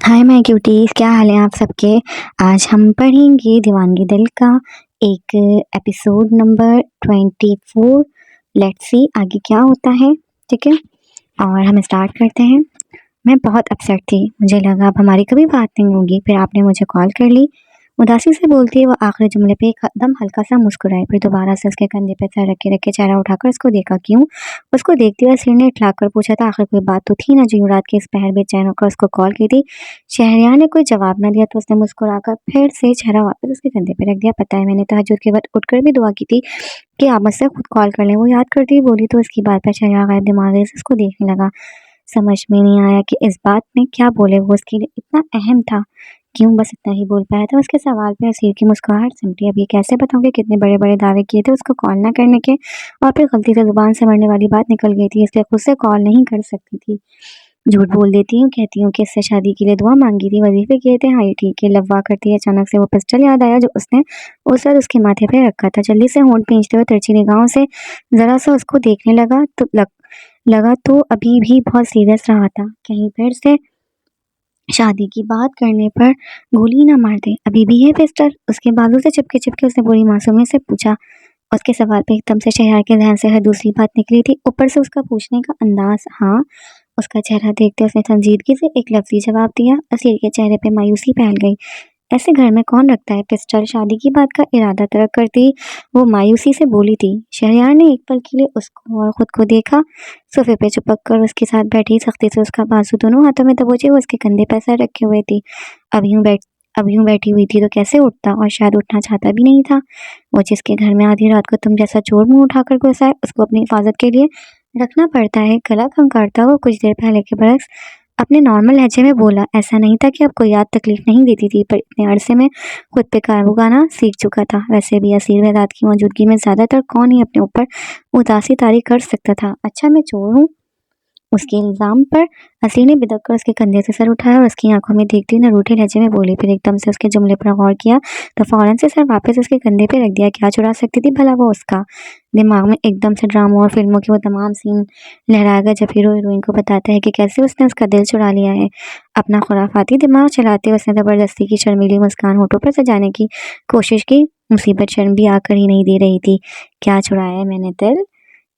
Hi my cuties, क्या हाल है आप सबके। आज हम पढ़ेंगे दीवानगी दिल का एक एपिसोड नंबर 24। लेट्स सी आगे क्या होता है। ठीक है, और हम स्टार्ट करते हैं। मैं बहुत अपसेट थी, मुझे लगा अब हमारी कभी बात नहीं होगी। फिर आपने मुझे कॉल कर ली। उदासी से बोलती है वो आखिरी जुमले पे एकदम हल्का सा मुस्कुराए, फिर दोबारा से उसके कंधे पे सर रखे रखे चेहरा उठाकर उसको देखा। क्यों? उसको देखते हुए सिर ने इठलाकर पूछा था, आखिर कोई बात तो थी ना जो यूं रात के इस पहर बेचैन होकर उसको कॉल की थी। शहरयार ने कोई जवाब न दिया तो उसने मुस्कुराकर फिर से चेहरा वापस उसके कंधे पे रख दिया। पता है, मैंने तहज्जुद के वक्त उठकर भी दुआ की थी कि आप मुझसे खुद कॉल कर लें। वो याद करती हुई बोली तो उसकी बात पर शहरयार गायब दिमाग से उसको देखने लगा। समझ में नहीं आया कि इस बात में क्या बोले, वो उसके लिए इतना अहम था। क्यों बस इतना ही बोल पाया था। उसके सवाल पे हसीर की मुस्कुराहट सिमटी। अब ये कैसे बताऊं कि कितने बड़े बड़े दावे किए थे उसको कॉल ना करने के, और फिर गलती से जुबान से मरने वाली बात निकल गई थी, इसलिए खुद से कॉल नहीं कर सकती थी। झूठ बोल देती हूँ, कहती हूँ कि इससे शादी के लिए दुआ मांगी थी, वजीफे किए थे। हाँ ये ठीक है, लव्वा करती है। अचानक से वो पिस्टल याद आया जो उसने उस वक्त उसके माथे पे रखा था। जल्दी से होंठ खींचते हुए तिरछी निगाहों से जरा सा उसको देखने लगा तो अभी भी बहुत सीरियस रहा था। कहीं फिर से शादी की बात करने पर गोली ना मार दे। अभी भी है पिस्टल? उसके बाजू से चिपके चिपके उसने बुरी मासूमियत से पूछा। उसके सवाल पे एकदम से शहर के ध्यान से हर दूसरी बात निकली थी, ऊपर से उसका पूछने का अंदाज। हाँ, उसका चेहरा देखते उसने संजीदगी से एक लफ्जी जवाब दिया। असीर के चेहरे पे मायूसी फैल गई। ऐसे घर में कौन रखता है पिस्टल? शादी की बात का इरादा तर्क करती वो मायूसी से बोली थी। शहरयार ने एक पल के लिए उसको और खुद को देखा। सोफे पे चिपक कर उसके साथ बैठी, सख्ती से उसका बाजू दोनों हाथों में दबोचे वो उसके कंधे पर सर रखे हुए थी। अब यूं बैठ अब यूं बैठी हुई थी तो कैसे उठता, और शायद उठना चाहता भी नहीं था। वो जिसके घर में आधी रात को तुम जैसा चोर मुंह उठाकर घुसा है, उसको अपनी हिफाजत के लिए रखना पड़ता है। गला खंगारता वो कुछ देर पहले के बरक्स अपने नॉर्मल लहजे में बोला। ऐसा नहीं था कि अब कोई याद तकलीफ नहीं देती थी, पर इतने अरसे में खुद पे काबू पाना सीख चुका था। वैसे भी असीर व रात की मौजूदगी में ज्यादातर कौन ही अपने ऊपर उदासी तारी कर सकता था। अच्छा मैं चोर हूँ? उसके इल्जाम पर असीर ने बिदक कर उसके कंधे से सर उठाया और उसकी आंखों में देखती हुई नरूठे लहजे में बोली। फिर एकदम से उसके जुमले पर गौर किया तो फौरन से सर वापस उसके कंधे पे रख दिया। क्या चुरा सकती थी भला वो उसका? दिमाग में एकदम से ड्रामों और फिल्मों के वो तमाम सीन लहराएगा जब हीरो हीरोइन को बताता है कि कैसे उसने उसका दिल चुरा लिया है। अपना खुराफाती दिमाग चलाते उसने जबरदस्ती की शर्मीली मुस्कान होठों पर सजाने की कोशिश की। मुसीबत शर्म भी आकर ही नहीं दे रही थी। क्या चुराया है मैंने दिल?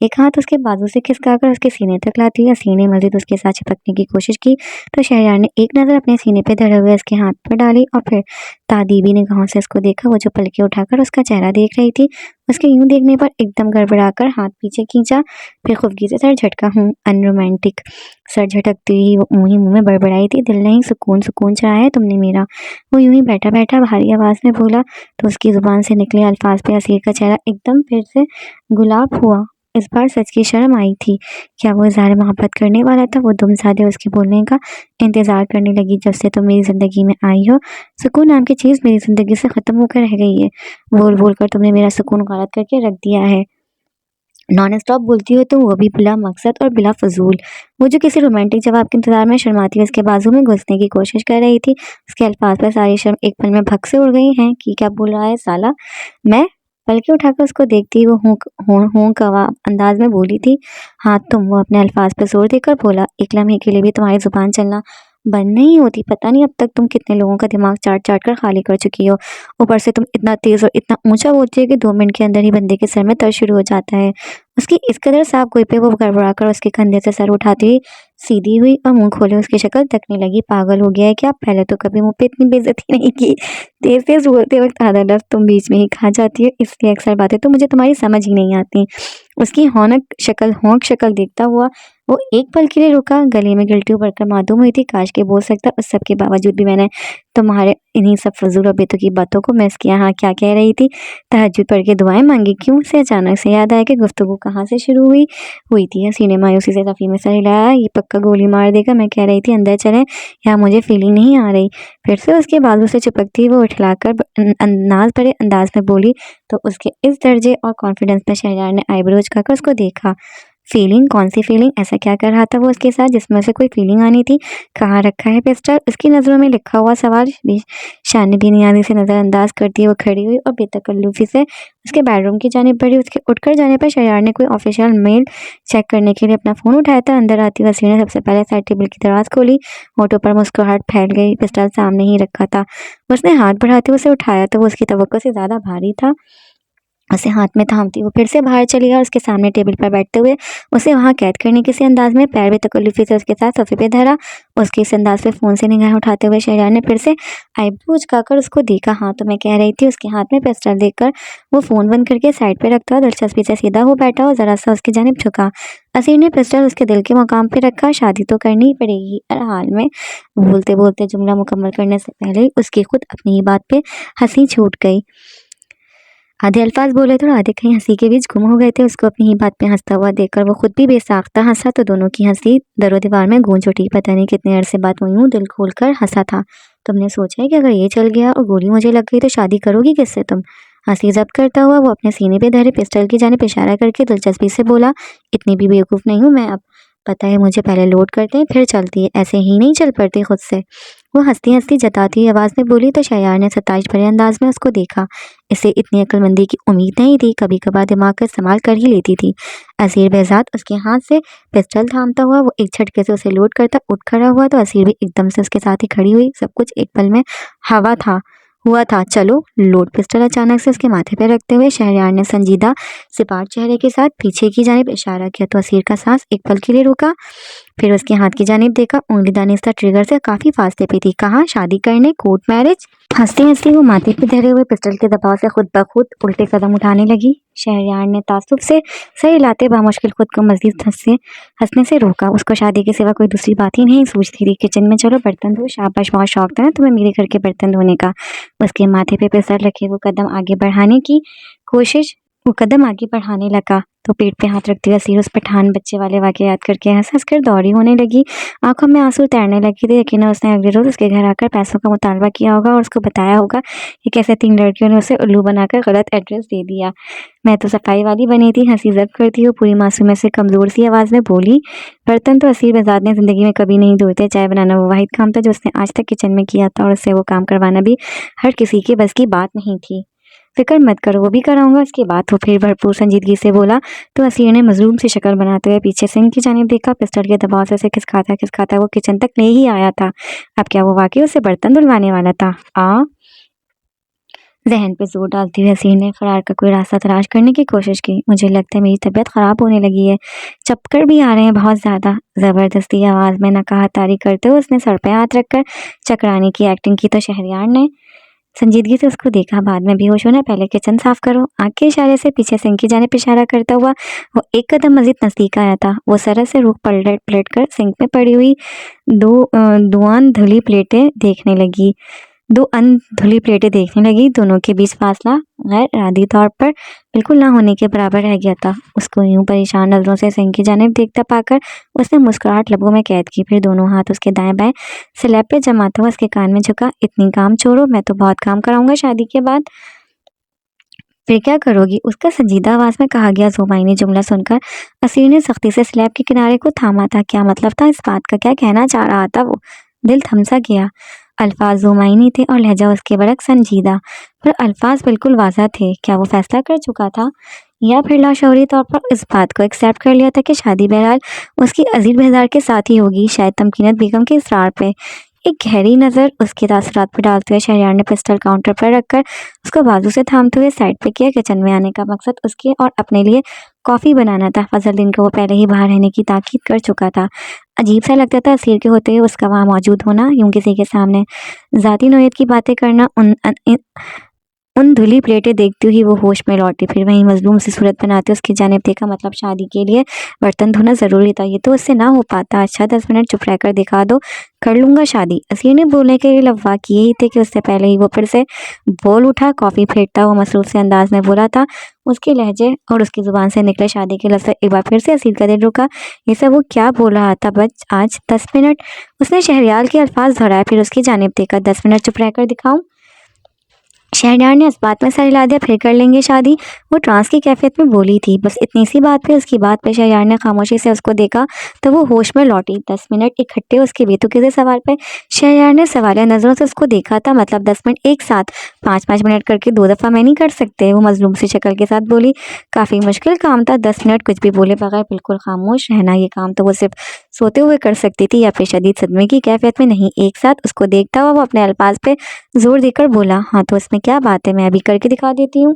एक हाथ उसके बाजू से खिसकाकर उसके सीने तक लाती है। सीने मजीद उसके साथ चिपकने की कोशिश की तो शहरयार ने एक नज़र अपने सीने पे धरे हुए उसके हाथ पर डाली और फिर तादीबी निगाहों से उसको देखा। वो जो पलके उठाकर उसका चेहरा देख रही थी, उसके यूं देखने पर एकदम गड़बड़ाकर हाथ पीछे खींचा, फिर खुफगी से सर झटका। अनरोमांटिक। सर झटकती ही वो मुंह ही मुंह में बड़बड़ाई थी। दिल नहीं, सुकून सुकून चढ़ाया है तुमने मेरा। वो यूं ही बैठा बैठा भारी आवाज में बोला तो उसकी जुबान से निकले अल्फाज पे असीर का चेहरा एकदम फिर से गुलाब हुआ। इस बार सच की शर्म आई थी। क्या वो इज़हार मोहब्बत करने वाला था? वो दुमसादे उसके बोलने का इंतज़ार करने लगी। जब से तुम मेरी ज़िंदगी में आई हो, सुकून नाम की चीज़ मेरी ज़िंदगी से ख़त्म होकर रह गई है। बोल बोल कर तुमने मेरा सुकून गायब करके रख दिया है। नॉन स्टॉप बोलती हो तुम, वो भी बिला मकसद और बिला फजूल। वो जो किसी रोमांटिक जवाब के इंतजार में शर्माती हुई उसके बाजू में घुसने की कोशिश कर रही थी, उसके अल्फाज पर सारी शर्म एक पल में भग से उड़ गई हैं कि क्या बोल रहा है साला। मैं पलके उठाकर उसको देखती वो हूँ कवा अंदाज में बोली थी। हाँ तुम। वो अपने अल्फाज पर जोर देकर बोला। एक लम्हे के लिए भी तुम्हारी जुबान चलना बंद नहीं होती। पता नहीं अब तक तुम कितने लोगों का दिमाग चाट चाट कर खाली कर चुकी हो। ऊपर से तुम इतना तेज और इतना ऊंचा बोलती है कि 2 मिनट के अंदर ही बंदे के सर में दर्द शुरू हो जाता है। उसकी इस कदर साफ गोई पे वो गड़बड़ा कर उसके कंधे से सर उठाती हुई सीधी हुई और मुंह खोले उसकी शक्ल तकने लगी। पागल हो गया है क्या? पहले तो कभी मुंह पे इतनी बेइज्जती नहीं की। तेज तेज बोलते वक्त आधा लफ्ज तुम बीच में ही खा जाती हो, इसलिए अक्सर बातें तो मुझे तुम्हारी समझ ही नहीं आती। उसकी हौंक शक्ल देखता हुआ वो एक पल के लिए रुका। गले में गिल्टी उभरकर मालूम हुई थी काश के बोल सकता। उस सब के बावजूद भी मैंने तुम्हारे इन्हीं सब फजूल और बेतुकी की बातों को मिस किया। हाँ क्या कह रही थी? तहज्जुद पढ़ के दुआएं मांगी? क्यों? से अचानक से याद आया कि गुफ्तगू कहाँ से शुरू हुई थी। हसीन ने मायूसी से तफी में सर हिलाया। ये पक्का गोली मार देगा। मैं कह रही थी अंदर चलें, यहाँ मुझे फीलिंग नहीं आ रही। फिर से उसके बाजू से चिपकती वो उठलाकर नाज भरे अंदाज में बोली तो उसके इस दर्जे और कॉन्फिडेंस में शहरयार ने आईब्रोज खाकर उसको देखा। फीलिंग? कौन सी फीलिंग? ऐसा क्या कर रहा था वो उसके साथ जिसमें से कोई फीलिंग आनी थी? कहाँ रखा है पिस्टल? उसकी नज़रों में लिखा हुआ सवाल शानी भी नियानी से नज़रअंदाज करती हुए वो खड़ी हुई और बेतकल्लुफ़ी से उसके बेडरूम की जानिब बढ़ी। उसके उठकर जाने पर शहरयार ने कोई ऑफिशियल मेल चेक करने के लिए अपना फ़ोन उठाया था। अंदर आती हुई हसीना ने सबसे पहले साइड टेबल की दराज खोली। होठों पर मुस्कुराहट फैल गई। पिस्टल सामने ही रखा था। उसने हाथ बढ़ाते हुए उसे उठाया तो वो उसकी तवक्को से ज़्यादा भारी था। उसे हाथ में थामती वो फिर से बाहर चली गई और उसके सामने टेबल पर बैठते हुए उसे वहां कैद करने किसी अंदाज में पैर बेतकल्लुफ़ी से उसके साथ सोफे पे धरा। उसके इस अंदाज पे फ़ोन से निगाह उठाते हुए शहरयार ने फिर से आईब्रो उचकाकर उसको देखा। हाँ तो मैं कह रही थी। उसके हाथ में पिस्टल देखकर वो फ़ोन बंद करके साइड पे रखता हुआ दिलचस्पी से सीधा हो बैठा और ज़रा सा उसकी जानिब झुका। असीर ने पिस्टल उसके दिल के मुकाम पे रखा। शादी तो करनी ही पड़ेगी हर हाल में। बोलते बोलते जुमला मुकम्मल करने से पहले ही उसकी खुद अपनी ही बात पे हंसी छूट गई। आधे अल्फाज बोले थे और आधे कहीं हंसी के बीच गुम हो गए थे। उसको अपनी ही बात पे हंसता हुआ देखकर वो खुद भी बेसाख्ता हंसा तो दोनों की हंसी दरो दीवार में गूंज उठी। पता नहीं कितने अरसे बाद वो यूं दिल खोल कर हंसा था। तुमने सोचा है कि अगर ये चल गया और गोली मुझे लग गई तो शादी करोगी किससे तुम? हंसी जब्त करता हुआ वो अपने सीने पे धरे पिस्टल की जानिब इशारा करके दिलचस्पी से बोला, इतनी भी बेवकूफ़ नहीं हूँ मैं अब। पता है मुझे, पहले लोड करते हैं फिर चलती है, ऐसे ही नहीं चल पड़ती खुद से। वो हंसती हंसती जताती आवाज़ में बोली तो शहरयार ने सताइश भरे अंदाज में उसको देखा। इसे इतनी अक्लमंदी की उम्मीद नहीं थी। कभी कभार दिमाग का इस्तेमाल कर ही लेती थी। असीर बेजात उसके हाथ से पिस्टल थामता हुआ वो एक झटके से उसे लोड करता उठ खड़ा हुआ तो असीर भी एकदम से उसके साथ ही खड़ी हुई। सब कुछ एक पल में हवा था हुआ था। चलो लोड। पिस्टल अचानक से उसके माथे पर रखते हुए शहरयार ने संजीदा सिपाट चेहरे के साथ पीछे की जानिब इशारा किया तो असीर का सांस एक पल के लिए रुका। फिर उसके हाथ की जानिब देखा। उंगली दानिस्ता ट्रिगर से काफी फासले पे थी। कहाँ? शादी करने? Court marriage? हंसती हंसती वो माथे पे धरे हुए पिस्टल के दबाव से खुद ब खुद उल्टे कदम उठाने लगी। शहरयार ने तासुब से सर हिलाते बामुश्किल खुद को मजीद हंसने से रोका। उसको शादी के सिवा कोई दूसरी बात ही नहीं सूझती थी। किचन में चलो बर्तन धो। शाबाश, बहुत शौक था ना तुम्हें मेरे घर के बर्तन धोने का। उसके माथे पे पिस्टल रखे वो कदम आगे बढ़ाने लगा तो पेट पे हाथ रखते हुए असीर उस पठान बच्चे वाले वाक़या याद करके हंस हंस कर दौड़ी होने लगी। आंखों में आंसू तैरने लगे थे। यकीनन उसने अगले रोज़ उसके घर आकर पैसों का मुतालबा किया होगा और उसको बताया होगा कि कैसे 3 लड़कियों ने उसे उल्लू बनाकर गलत एड्रेस दे दिया। मैं तो सफाई वाली बनी थी। हंसी जब्त करती हुई पूरी मासूमियत से कमज़ोर सी आवाज़ में बोली। बर्तन तो असीर बेजाद ने ज़िंदगी में कभी नहीं धोए थे। चाय बनाना वो वाहिद काम था जो उसने आज तक किचन में किया था और उससे वो काम करवाना भी हर किसी के बस की बात नहीं थी। फिक्र मत करो, वो भी कराऊंगा। इसके बाद वो फिर भरपूर संजीदगी से बोला तो असीर ने मजलूम सी शक्ल बनाते हुए पीछे सिंह की जानिब देखा। पिस्टल के दबाव से उसे खिसकाता वो किचन तक ले ही आया था। अब क्या वो वाकई उसे बर्तन धुलवाने वाला था? जहन पे जोर डालती हुई असीर ने फरार का कोई रास्ता तलाश करने की कोशिश की। मुझे लगता है मेरी तबीयत ख़राब होने लगी है। चक्कर भी आ रहे हैं बहुत ज़्यादा। ज़बरदस्ती आवाज़ में नकाहतारी करते हुए उसने सर पे हाथ रखकर चकराने की एक्टिंग की तो शहरयार ने संजीदगी से उसको देखा। बाद में बेहोश होना, पहले किचन साफ करो। आँख के इशारे से पीछे सिंह की जानिब इशारा करता हुआ वो एक कदम मजीद नजदीक आया था। वो सरस से रुख पलट कर सिंक में पड़ी हुई दो अनधुली प्लेटें देखने लगी। दोनों के बीच फासला गैर इरादी तौर पर बिल्कुल ना होने के बराबर रह गया था। उसको यूं परेशान नजरों से सिंह की जानिब देखता पाकर उसने मुस्कुराहट लबों में कैद की। फिर दोनों हाथ उसके दाएं बाएं स्लैब पे जमाता हुआ उसके कान में झुका। इतनी काम छोड़ो, मैं तो बहुत काम कराऊंगा शादी के बाद। फिर क्या करोगी? उसका संजीदा आवाज में कहा गया ज़ुबानी जुमला सुनकर असीर ने सख्ती से स्लैब के किनारे को थामा था। क्या मतलब था इस बात का? क्या कहना चाह रहा था वो? दिल थमसा गया। अल्फाज ज़ुबानी थे और लहजा उसके बरक संजीदा, पर अल्फाज बिल्कुल वाज़ा थे। क्या वो फैसला कर चुका था या फिर लाशऊरी तौर पर इस बात को एक्सेप्ट कर लिया था कि शादी बहरहाल उसकी अजीज बेजार के साथ ही होगी, शायद तमकीनत बेगम के इसरार पे। एक गहरी नज़र उसके तासरात पर डालते हुए शहरयार ने पिस्टल काउंटर पर रखकर उसको बाजू से थामते हुए साइड पे किया। किचन में आने का मकसद उसके और अपने लिए कॉफ़ी बनाना था। फजलुद्दीन को वो पहले ही बाहर रहने की ताकीद कर चुका था। अजीब सा लगता था असीर के होते हुए उसका वहाँ मौजूद होना। यूं किसी के सामने ज़ाती नोयत की बातें करना। उन धुली प्लेटें देखती हुई वो होश में लौटी। फिर वहीं मजलूम सी सूरत बनाते उसकी जानिब देखा। मतलब शादी के लिए बर्तन धोना ज़रूरी था, ये तो उससे ना हो पाता। अच्छा 10 मिनट चुप रहकर दिखा दो, कर लूँगा शादी। असीर ने बोलने के लिए लफ्ज़ किए ही थे कि उससे पहले ही वो फिर से बोल उठा। कॉफ़ी फेंटता हुआ मसरूफ़ से अंदाज में बोला था। उसके लहजे और उसकी ज़ुबान से निकले शादी के लफ्ज़ एक बार फिर से असीर का दिल रुका। ये सब वो क्या बोल रहा था? बस आज 10 मिनट। उसने शहरयार के अल्फाज दोहराए, फिर उसकी जानिब देखा। 10 मिनट चुप रहकर दिखाऊँ? शहरयार ने इस बात में सर हिला दिया, फिर कर लेंगे शादी, वो ट्रांस की कैफियत में बोली थी। बस इतनी सी बात पे उसकी बात पे शहरयार ने खामोशी से उसको देखा तो वो होश में लौटी। 10 मिनट इकट्ठे उसके बेतुके से सवाल पे शहरयार ने सवालिया नजरों से उसको देखा था। मतलब 10 मिनट एक साथ, 5-5 मिनट करके 2 दफा मैं नहीं कर सकते, वो मजलूम सी शक्ल के साथ बोली। काफी मुश्किल काम था 10 मिनट कुछ भी बोले बगैर बिल्कुल खामोश रहना। ये काम तो वो सिर्फ सोते हुए कर सकती थी या फिर शदीद सदमे की कैफियत में, नहीं एक साथ। उसको देखता हुआ वो अपने अल्फाज पे जोर देकर बोला, हाँ तो इसमें क्या बात है, मैं अभी करके दिखा देती हूँ।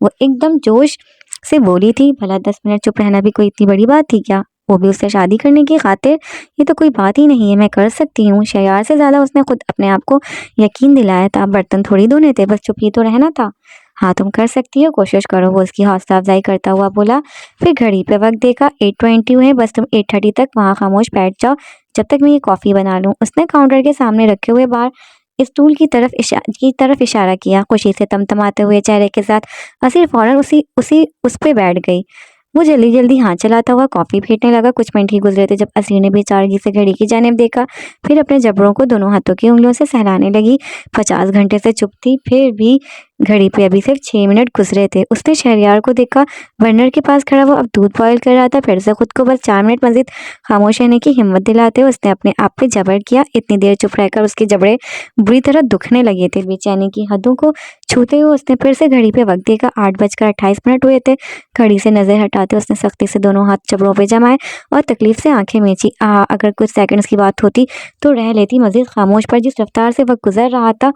वो एकदम जोश से बोली थी। भला 10 मिनट चुप रहना भी कोई इतनी बड़ी बात थी क्या, वो भी उससे शादी करने की खातिर? ये तो कोई बात ही नहीं है, मैं कर सकती हूँ। शयार से ज्यादा उसने खुद अपने आप को यकीन दिलाया था। बर्तन थोड़ी धोने थे, बस चुप ही तो रहना था। हाँ तुम कर सकती हो, कोशिश करो, वो उसकी हौसला अफजाई करता हुआ बोला। फिर घड़ी पे वक्त देखा, 8:20 हुए, बस तुम 8:30 तक वहाँ खामोश बैठ जाओ जब तक मैं ये कॉफ़ी बना लूँ। उसने काउंटर के सामने रखे हुए बार स्टूल की तरफ इशारा किया, खुशी से तमतमाते हुए चेहरे के साथ। असीर फौरन उसी उसी उस पे बैठ गई। वो जल्दी जल्दी हाथ चलाता हुआ कॉफी फेंटने लगा। कुछ मिनट ही गुजरे थे जब असीर ने बेचारगी से घड़ी की जानिब देखा, फिर अपने जबड़ों को दोनों हाथों की उंगलियों से सहलाने लगी। 50 घंटे से चुप थी, फिर भी घड़ी पे अभी सिर्फ 6 मिनट गुजरे थे। उसने शहरयार को देखा, बर्नर के पास खड़ा, वो अब दूध बॉयल कर रहा था। फिर से खुद को बस 4 मिनट मजीद खामोश रहने की हिम्मत दिलाते हुए उसने अपने आप पे जबर किया। इतनी देर चुप रहकर उसके जबड़े बुरी तरह दुखने लगे थे। बेचैनी की हदों को छूते हुए उसने फिर से घड़ी पे वक्त देखा, 8:28 हुए थे। घड़ी से नजर हटाते उसने सख्ती से दोनों हाथ जबड़ों पे जमाए और तकलीफ से आंखें मींची। अगर कुछ सेकंड्स की बात होती तो रह लेती मजीद खामोश, पर जिस रफ्तार से वक्त गुजर रहा था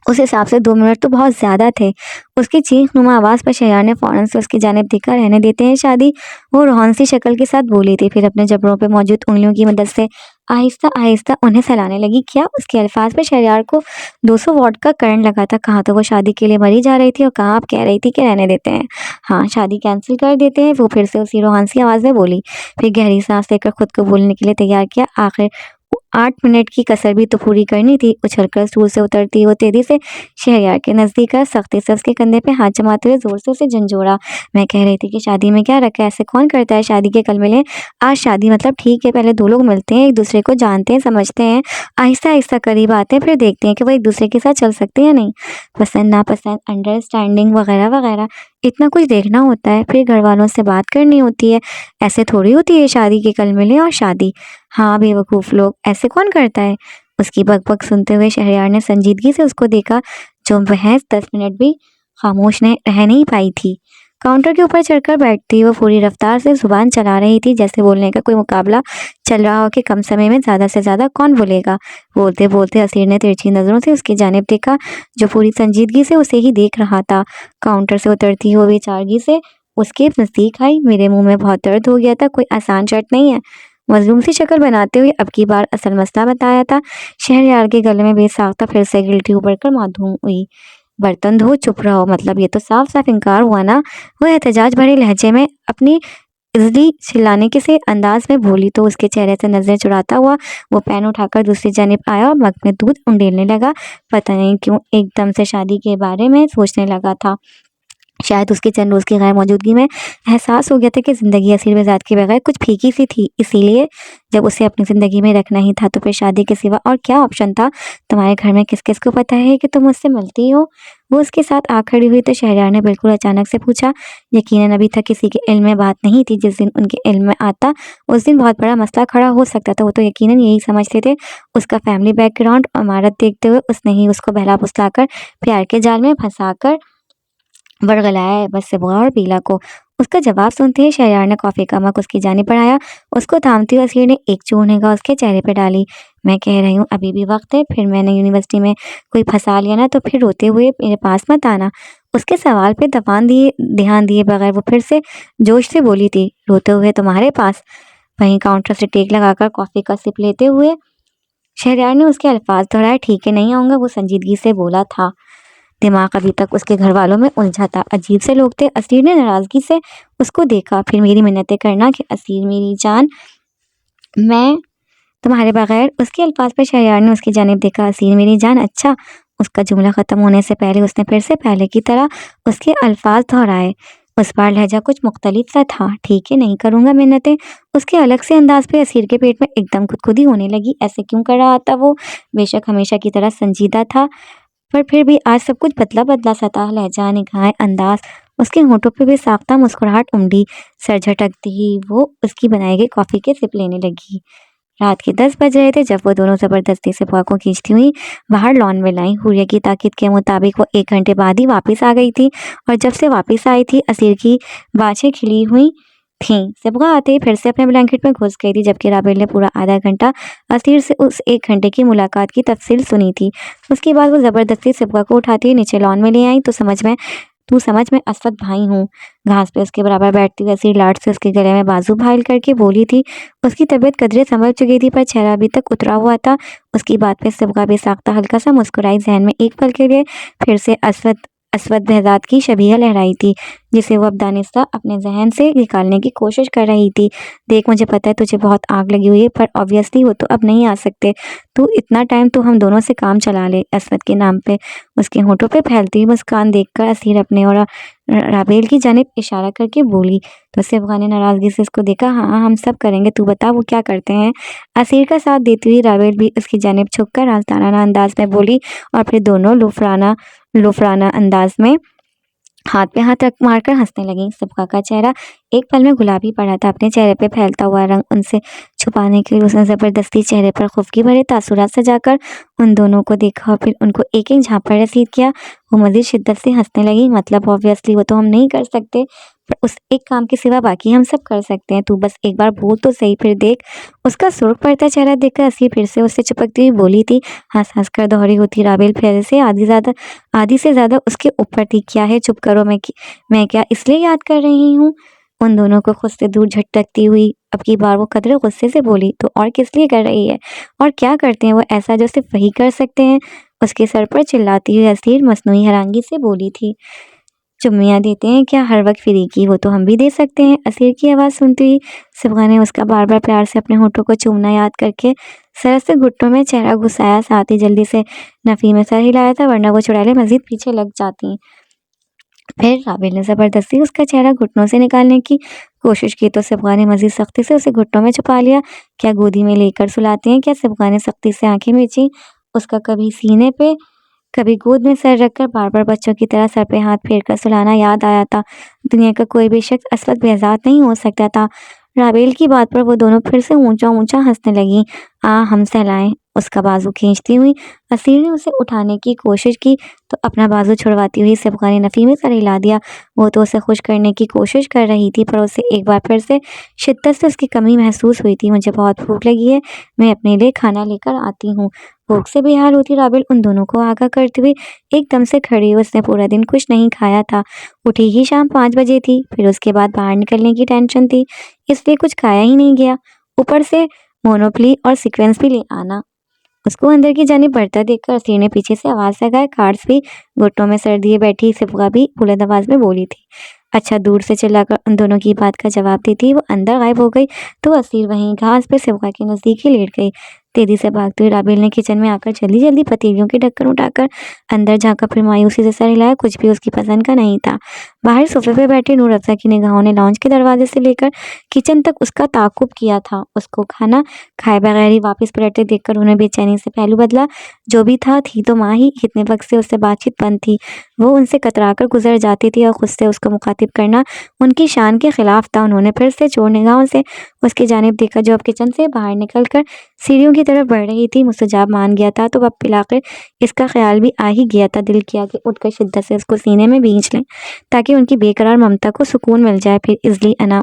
उस हिसाब से 2 मिनट तो बहुत ज़्यादा थे। उसकी चीख नुमा आवाज़ पर शहरयार ने फ़ौरन से उसकी जानिब देखा। रहने देते हैं शादी, वो रोहन सी शक्ल के साथ बोली थी। फिर अपने जबड़ों पे मौजूद उंगलियों की मदद से आहिस्ता आहिस्ता उन्हें सहलाने लगी। क्या उसके अल्फाज पे शहरयार को 200 वॉट का करंट लगा था। कहाँ तो वो शादी के लिए मरी जा रही थी और कहाँ आप कह रही थी कि रहने देते हैं, हाँ शादी कैंसिल कर देते हैं। वो फिर से उसी रोहन सी आवाज़ में बोली, फिर गहरी सांस लेकर खुद को बोलने के लिए तैयार किया। आखिर 8 मिनट की कसर भी तो पूरी करनी थी। उछलकर स्टूल से उतरती वो तेजी से शहरयार के नजदीक आया, सख्ती से उसके कंधे पे हाथ जमाते हुए जोर से उसे झंझोड़ा। मैं कह रही थी कि शादी में क्या रखा है, ऐसे कौन करता है शादी के कल मिले। आज शादी मतलब ठीक है, पहले दो लोग मिलते हैं, एक दूसरे को जानते हैं, समझते हैं, आहिस्ता आहिस्ता करीब आते हैं, फिर देखते हैं कि वो एक दूसरे के साथ चल सकते हैं या नहीं। पसंद नापसंद, अंडरस्टैंडिंग वगैरह वगैरह, इतना कुछ देखना होता है, फिर घर वालों से बात करनी होती है। ऐसे थोड़ी होती है शादी के कल मिले और शादी। हाँ बेवकूफ़ लोग, ऐसे कौन करता है। उसकी बकबक सुनते हुए शहरयार ने संजीदगी से उसको देखा, जो बहस 10 मिनट भी खामोश ने रह नहीं पाई थी। काउंटर के ऊपर चढ़कर बैठती वो पूरी रफ्तार से जुबान चला रही थी, जैसे बोलने का कोई मुकाबला चल रहा हो कि कम समय में ज़्यादा से ज़्यादा कौन बोलेगा। बोलते बोलते असीर ने तिरछी नज़रों से उसकी जानिब देखा, जो पूरी संजीदगी से उसे ही देख रहा था। काउंटर से उतरती वो बेचारगी से उसके नज़दीक आई। मेरे मुंह में बहुत दर्द हो गया था, कोई आसान शर्त नहीं है, मजलूम सी शक्ल बनाते हुए अब की बार असल मसला बताया था। शहरयार के गले में बेसाख्ता फिर से गिल्टी उभर कर माधूम हुई। बर्तन धो चुप रहो, मतलब ये तो साफ साफ इनकार हुआ ना। वह एहतजाज भरे लहजे में अपनी इजली चिल्लाने के से अंदाज में बोली तो उसके चेहरे से नजरें चुराता हुआ वो पैन उठाकर दूसरी जानिब आया और मग में दूध उंडेलने लगा। पता नहीं क्यों एकदम से शादी के बारे में सोचने लगा था। शायद उसके चंद रोज़ की गैर मौजूदगी में एहसास हो गया था कि ज़िंदगी असीर मिजाज के बगैर कुछ फीकी सी थी। इसीलिए जब उसे अपनी ज़िंदगी में रखना ही था तो फिर शादी के सिवा और क्या ऑप्शन था। तुम्हारे घर में किस किस को पता है कि तुम मुझसे मिलती हो। वो उसके साथ आ खड़ी हुई तो शहरयार ने बिल्कुल अचानक से पूछा। यकीनन अभी तक किसी के इल्म में बात नहीं थी, जिस दिन उनके इल्म में आता उस दिन बहुत बड़ा मसला खड़ा हो सकता था। वो तो यकीनन यही समझते थे। उसका फैमिली बैकग्राउंड और महारत देखते हुए उसने ही उसको बहला फुसलाकर प्यार के जाल में फंसाकर बड़गलाया है, बस सिबगा और पीला को। उसका जवाब सुनते ही शहरयार ने कॉफ़ी का मग उसकी जानिब बढ़ाया। उसको थामती हुई असीर ने एक चूर निगाह उसके चेहरे पे डाली। मैं कह रही हूँ अभी भी वक्त है, फिर मैंने यूनिवर्सिटी में कोई फंसा लिया ना तो फिर रोते हुए मेरे पास मत आना। उसके सवाल पे ध्यान दिए बगैर वो फिर से जोश से बोली थी, रोते हुए तुम्हारे पास। वहीं काउंटर से टेक लगाकर कॉफ़ी का सिप लेते हुए शहरयार ने उसके अल्फाज दोहराए, ठीक है नहीं आऊँगा, वो संजीदगी से बोला था। दिमाग अभी तक उसके घर वालों में उलझा था। अजीब से लोग थे। असीर ने नाराज़गी से उसको देखा, फिर मेरी मिन्नतें करना कि असीर मेरी जान, मैं तुम्हारे बगैर। उसके अल्फाज पर शहरयार ने उसकी जानिब देखा। असीर मेरी जान, अच्छा। उसका जुमला ख़त्म होने से पहले उसने फिर से पहले की तरह उसके अल्फाज दोहराए। उस बार लहजा कुछ मुख्तलिफ सा था। ठीक है नहीं करूँगा मिन्नतें। उसके अलग से अंदाज पे असीर के पेट में एकदम खुदखुदी होने लगी। ऐसे क्यों कर रहा था वो। बेशक हमेशा की तरह संजीदा था, पर फिर भी आज सब कुछ बदला-बदला सा था, लहज़ा, निगाहें, अंदाज़। उसके होठों पे भी साख्ता मुस्कुराहट उमड़ी। सर झटकते ही वो उसकी बनाई गई कॉफ़ी के सिप लेने लगी। रात के 10 बज रहे थे जब वो दोनों ज़बरदस्ती से बुआ को खींचती हुई बाहर लॉन में लाईं। हुर्रिया की ताकीद के मुताबिक वो 1 घंटे बाद ही वापस आ गई थी और जब से वापस आई थी असीर की बाछें खिली हुई थीं। सिबगा आते ही फिर से अपने ब्लैंकेट में घुस गई थी, जबकि राबेल ने पूरा आधा घंटा असीर से उस 1 घंटे की मुलाकात की तफसील सुनी थी। उसके बाद वो ज़बरदस्ती सिबगा को उठाती हुई नीचे लॉन में ले आई। तू समझ में असद भाई हूँ। घास पे उसके बराबर बैठती हुई असीर लाड से उसके गले में बाजू भाईल करके बोली थी। उसकी तबीयत कदरे संभल चुकी थी पर चेहरा अभी तक उतरा हुआ था। उसकी बात पे सिबगा बेसाख्ता हल्का सा मुस्कुराई। जहन में एक पल के लिए फिर से असवद बहज़ाद की शबीह लहराई थी, जिसे वो अब दानिस्ता अपने जहन से निकालने की कोशिश कर रही थी। देख, मुझे पता है तुझे बहुत आग लगी हुई है, पर ऑब्वियसली वो तो अब नहीं आ सकते। तू इतना टाइम तो हम दोनों से काम चला ले। असवद के नाम पे उसके होठों पे फैलती हुई मुस्कान देखकर असीर अपने और राबेल की जानिब इशारा करके बोली। तो सिबगा ने नाराज़गी से उसको देखा। हाँ, हम सब करेंगे, तू बता वो क्या करते हैं। असीर का साथ देती हुई राबेल भी उसकी जानिब झुककर राजदाराना अंदाज में बोली और फिर दोनों लुफराना अंदाज में हाथ पे हाथ रख मारकर हंसने लगी। सिबगा का चेहरा एक पल में गुलाबी पड़ा था। अपने चेहरे पे फैलता हुआ रंग उनसे छुपाने के लिए उसने ज़बरदस्ती चेहरे पर खौफ भरे तासुरात सजाकर उन दोनों को देखा और फिर उनको एक एक झापड़ रसीद किया। वो मज़ीद शिद्दत से हंसने लगी। मतलब ऑब्वियसली वो तो हम नहीं कर सकते, पर उस एक काम के सिवा बाकी हम सब कर सकते हैं। तू बस एक बार बोल तो सही, फिर देख। उसका सुर्ख पड़ता चेहरा देखकर असीर फिर से उससे चिपकती हुई बोली थी। हंस कर दोहरी होती राबेल फिर से आधी से ज़्यादा उसके ऊपर थी। क्या है, चुप करो। मैं क्या इसलिए याद कर रही हूँ। उन दोनों को खुद से दूर झटकती हुई अब की बार वो कदरे गुस्से से बोली। तो और किस लिए कर रही है, और क्या करते हैं वो ऐसा जो सिर्फ वही कर सकते हैं। उसके सर पर चिल्लाती हुई असीर मसनूई हैरानगी से बोली थी। चुम्मियाँ देते हैं क्या हर वक्त फ्री की, वो तो हम भी दे सकते हैं। असीर की आवाज़ सुनते ही सिबगा ने उसका बार बार प्यार से अपने होठों को चूमना याद करके सरस से घुट्टों में चेहरा घुसाया। साथ ही जल्दी से नफ़ी में सर हिलाया था, वरना वो चुड़ैलें मजीद पीछे लग जाती। फिर राबेल ने ज़बरदस्ती उसका चेहरा घुटनों से निकालने की कोशिश की तो सिबगा ने मज़ीद सख्ती से उसे घुटनों में छुपा लिया। क्या गोदी में लेकर सुलाते हैं क्या, सिबगा ने सख्ती से आंखें मींची। उसका कभी सीने पे कभी गोद में सर रखकर बार बार बच्चों की तरह सर पे हाथ फेर कर सुलाना याद आया था। दुनिया का कोई भी शख्स असवद बेहज़ाद नहीं हो सकता था। राबेल की बात पर वो दोनों फिर से ऊंचा ऊंचा हंसने लगी। हम सहलाएं। उसका बाजू खींचती हुई असीर ने उसे उठाने की कोशिश की तो अपना बाजू छुड़वाती हुई सिबगा ने नफ़ी में सर हिला दिया। वो तो उसे खुश करने की कोशिश कर रही थी, पर उसे एक बार फिर से शिद्दत से उसकी कमी महसूस हुई थी। मुझे बहुत भूख लगी है, मैं अपने लिए खाना लेकर आती हूँ। भूख से बेहाल होती राबेल उन दोनों को आगाह करते हुए एकदम से खड़ी हुई। उसने पूरा दिन कुछ नहीं खाया था। उठी ही शाम 5 बजे थी। फिर उसके बाद बाहर निकलने की टेंशन थी, इसलिए कुछ खाया ही नहीं गया। ऊपर से मोनोपली और सीक्वेंस भी ले आना। उसको अंदर की जानिब बढ़ता देखकर असीर ने पीछे से आवाज़ लगाई। कार्ड्स भी घुटनों में सर दिए बैठी सिबगा भी बुलंद आवाज़ में बोली थी। अच्छा, दूर से चिल्लाकर उन दोनों की बात का जवाब देती वो अंदर गायब हो गई तो असीर वहीं घास पे सिबगा के नज़दीक ही लेट गई। तेजी से भागती हुई राबेल ने किचन में आकर जल्दी जल्दी पतीलियों के ढक्कन उठाकर अंदर झाँका, फिर मायूसी से सर हिलाया। कुछ भी उसकी पसंद का नहीं था। बाहर सोफे पे बैठी नूर अफ़ज़ा की निगाहों ने लॉन्च के दरवाजे से लेकर किचन तक उसका ताक़ुब किया था। उसको खाना खाए बगैर ही वापस पलटते देखकर उन्हें बेचैनी से पहलू बदला। जो भी था, थी तो माँ ही। इतने वक्त से उससे बातचीत बंद थी। वो उनसे कतराकर गुजर जाती थी और खुद से उसको मुखातिब करना उनकी शान के खिलाफ था। उन्होंने फिर से चोर निगाहों से उसकी जानिब देखा, जो अब किचन से बाहर निकलकर सीढ़ियों की तरफ बढ़ रही थी। मुस्तजाब मान गया था तो अब पिलाकर इसका ख्याल भी आ ही गया था। दिल किया कि उठकर शिद्दत से उसको सीने में भींच लें ताकि उनकी बेकरार ममता को सुकून मिल जाए। फिर इजली अना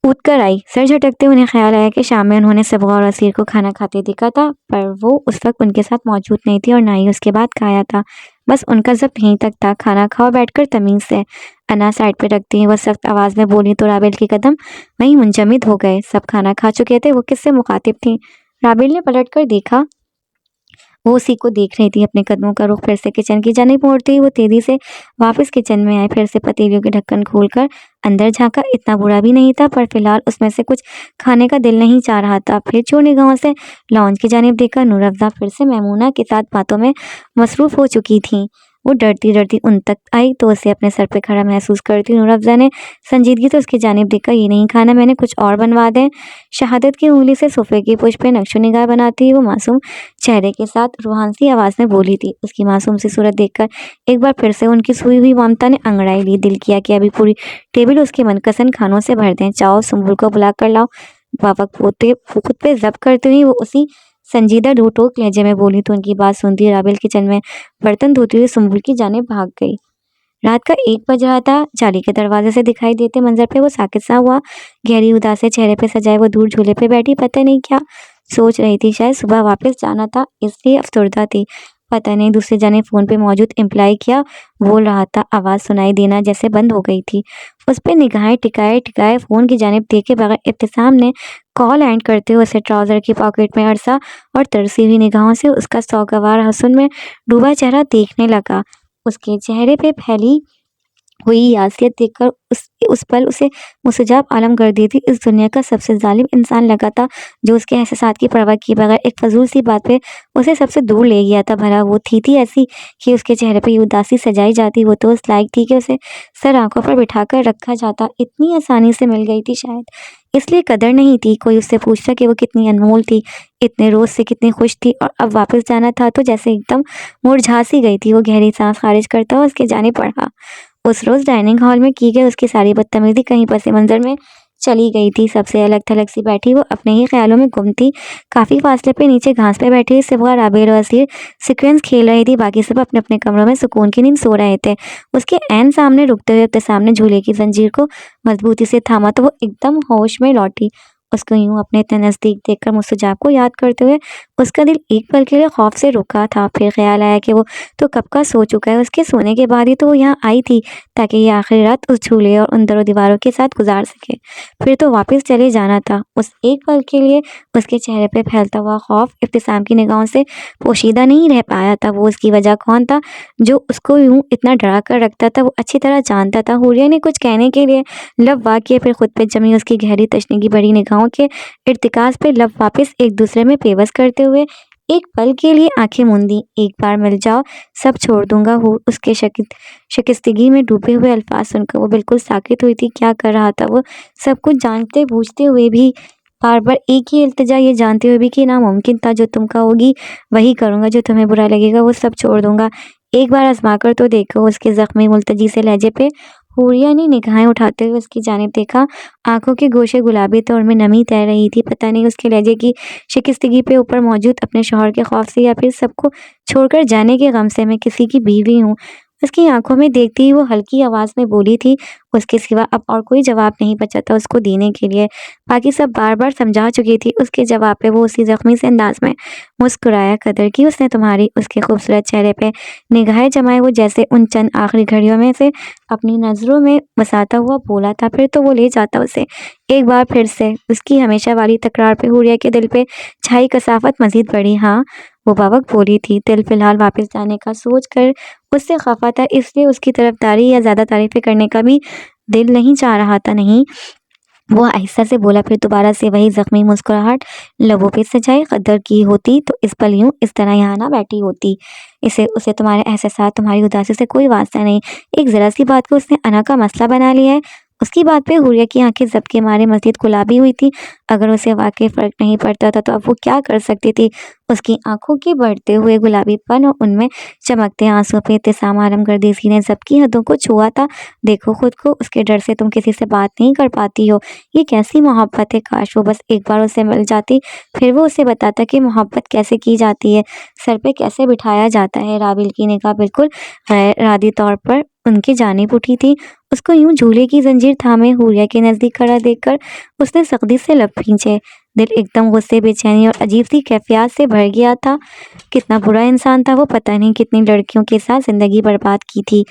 उठ कर आई। सर झटकते उन्हें ख्याल आया कि शाम में उन्होंने सिबगा और असीर को खाना खाते देखा था, पर वो उस वक्त उनके साथ मौजूद नहीं थी और ना ही उसके बाद खाया था। बस उनका ज़ब्त यहीं तक था। खाना खाओ बैठकर तमीज़ से। अना साइड पे रखती ही वह सख्त आवाज़ में बोली तो राबेल के कदम वहीं मुंजमद हो गए। सब खाना खा चुके थे। वो किससे मुखातिब थी? राबेल ने पलट कर देखा। वो उसी को देख रही थी। अपने कदमों का रुख फिर से किचन की जानिब मोड़ते ही वो तेजी से वापस किचन में आए। फिर से पतीलियों के ढक्कन खोलकर अंदर झांका। इतना बुरा भी नहीं था, पर फिलहाल उसमें से कुछ खाने का दिल नहीं चाह रहा था। फिर चोर निगाहों से लॉन्च की जानिब देखा। नूर अफ़ज़ा फिर से मैमूना के साथ बातों में मसरूफ़ हो चुकी थी। वो डरती डरती उन तक आई तो उसे अपने सर पे खड़ा महसूस करती नूर अफ़ज़ा ने संजीदगी से उसकी जानिब देखा। ये नहीं खाना मैंने, कुछ और बनवा दें? शहादत की उंगली से सोफे की पुश पे नक्शो निगाह बनाती हुई वो मासूम चेहरे के साथ रूहान सी आवाज़ में बोली थी। उसकी मासूम सी सूरत देखकर एक बार फिर से उनकी सोई हुई ममता ने अंगड़ाई ली। दिल किया कि अभी पूरी टेबल उसके मनपसंद खानों से भर दें। चाओ सुंबुल को बुला कर लाओ। बाबक पोते खुद पे जब्त करते हुए वो उसी संजीदा डोटोक लहजे में बोली तो उनकी बात सुनती राबिल किचन में बर्तन धोती हुई सुंबुल की जानिब भाग गई। रात का 1 बज रहा था। जाली के दरवाजे से दिखाई देते मंजर पे वो साकित सा हुआ। गहरी उदासी चेहरे पे सजाए वो दूर झूले पे बैठी पता नहीं क्या सोच रही थी। शायद सुबह वापस जाना था इसलिए अफसरदा थी। पता नहीं दूसरे जाने फोन पे मौजूद एम्प्लॉय क्या बोल रहा था। आवाज़ सुनाई देना जैसे बंद हो गई थी। उस पे निगाहें टिकाए टिकाए फ़ोन की जानिब देखे बगैर इब्तिसाम ने कॉल एंड करते हुए उसे ट्राउज़र की पॉकेट में अरसा और तरसी हुई निगाहों से उसका सौगवार हसन में डूबा चेहरा देखने लगा। उसके चेहरे पे फैली हुई यासियत देखकर उस पल उसे मुस्तजाब आलम कर दी थी। इस दुनिया का सबसे जालिम इंसान लगा था जो उसके एहसासात की परवाह किए बगैर एक फजूल सी बात पे उसे सबसे दूर ले गया था। भला वो थी ऐसी कि उसके चेहरे पे ये उदासी सजाई जाती। वो तो उस लायक थी कि उसे सर आंखों पर बिठाकर रखा जाता। इतनी आसानी से मिल गई थी शायद इसलिए कदर नहीं थी। कोई उससे पूछता कि वो कितनी अनमोल थी, इतने रोज से कितनी खुश थी और अब वापस जाना था तो जैसे एकदम मुरझा सी गई थी। वो गहरी सांस खारिज करता हुआ उसके जाने पड़ा। उस रोज डाइनिंग हॉल में की गई उसकी सारी बदतमीजी कहीं पस मंजर में चली गई थी। सबसे अलग थलग सी बैठी वो अपने ही ख्यालों में गुम थी। काफी फासले पे नीचे घास पे बैठी सिवा राबेल और असीर सीक्वेंस खेल रही थी। बाकी सब अपने अपने कमरों में सुकून की नींद सो रहे थे। उसके ऐन सामने रुकते हुए सामने झूले की जंजीर को मजबूती से थामा तो वो एकदम होश में लौटी। उसको यूं अपने इतने नजदीक देखकर मुस्तजाब को याद करते हुए उसका दिल एक पल के लिए खौफ से रुका था। फिर ख्याल आया कि वो तो कब का सो चुका है। उसके सोने के बाद ही तो वो यहाँ आई थी ताकि ये आखिरी रात उस झूले और उन दरों दीवारों के साथ गुजार सके। फिर तो वापस चले जाना था। उस एक पल के लिए उसके चेहरे पे फैलता हुआ खौफ इब्तिसाम की निगाहों से पोशीदा नहीं रह पाया था। वो उसकी वजह कौन था जो उसको यूं इतना डरा कर रखता था वो अच्छी तरह जानता था। हुरिया ने कुछ कहने के लिए लब वाक किए, फिर खुद पे जमी उसकी गहरी तशनीगी भरी निगाहों के इर्तिकाज पे लब वापस एक दूसरे में पेवस करते हुए एक पल के लिए आंखें मूंदी। एक बार मिल जाओ सब छोड़ दूंगा। हूर उसके शिकस्तगी में डूबे हुए अल्फाज सुनकर वो बिल्कुल साकित हुई थी। क्या कर रहा था वो सब कुछ जानते बूझते हुए भी बार बार एक ही इल्तिजा, ये जानते हुए भी कि नामुमकिन था। जो तुम कहोगी वही करूँगा, जो तुम्हें बुरा लगेगा वो सब छोड़ दूंगा। एक बार आजमा कर तो देखो। उसके जख्मी मुल्तजी से लहजे पे हूरिया ने निगाहें उठाते हुए उसकी जानिब देखा। आंखों के गोशे गुलाबी थे और उनमें नमी तैर रही थी। पता नहीं उसके लहजे की शिकस्तगी पे ऊपर मौजूद अपने शौहर के खौफ से या फिर सबको छोड़कर जाने के गम से मैं किसी की बीवी हूँ। उसकी आंखों में देखती ही वो हल्की आवाज़ में बोली थी। उसके सिवा अब और कोई जवाब नहीं बचा था उसको देने के लिए। बाकी सब बार बार समझा चुकी थी। उसके जवाब पे वो उसी जख्मी से अंदाज में मुस्कुराया। कदर की उसने तुम्हारी। उसके खूबसूरत चेहरे पे निगाहें जमाए वो जैसे उन चंद आखिरी घड़ियों में से अपनी नज़रों में बसाता हुआ बोला था। फिर तो वो ले जाता उसे एक बार फिर से। उसकी हमेशा वाली तकरार पे हुरिया के दिल पे छाई कसावत मजीद बढ़ी। हाँ, वो बावक बोली थी। दिल फिलहाल वापस जाने का सोच कर उससे खफा था, इसलिए उसकी तरफदारी या ज़्यादा तारीफ़ें करने का भी दिल नहीं चाह रहा था। नहीं, वो आहिस्ता से बोला। फिर दोबारा से वही जख्मी मुस्कुराहट लबों पे सजाई। कदर की होती तो इस पल यूं इस तरह यहाँ ना बैठी होती। इसे उसे तुम्हारे एहसास तुम्हारी उदासी से कोई वास्ता नहीं। एक ज़रा सी बात को उसने अना का मसला बना लिया है। उसकी बात पे हुरिया की आंखें जब के मारे मज़ीद गुलाबी हुई थी। अगर उसे वाकई फ़र्क नहीं पड़ता था तो अब वो क्या कर सकती थी। उसकी आंखों के बढ़ते हुए गुलाबीपन और उनमें चमकते आंसुओं पे इत्तेसाम आलम कर दी। ने जब की हदों को छुआ था। देखो खुद को, उसके डर से तुम किसी से बात नहीं कर पाती हो। ये कैसी मोहब्बत है। काश वो बस एक बार उसे मिल जाती, फिर वो उसे बताता कि मोहब्बत कैसे की जाती है, सर पे कैसे बिठाया जाता है। राबिल की निगाह बिल्कुल गैर इरादी तौर पर उनकी जानिब उठी थी। उसको यूं झूले की जंजीर थामे हुरिया के नज़दीक खड़ा देखकर उसने सख्ती से लब खींचे। दिल एकदम गुस्से, बेचैनी और अजीब सी कैफियत से भर गया था। कितना बुरा इंसान था वो। पता नहीं कितनी लड़कियों के साथ ज़िंदगी बर्बाद की थी,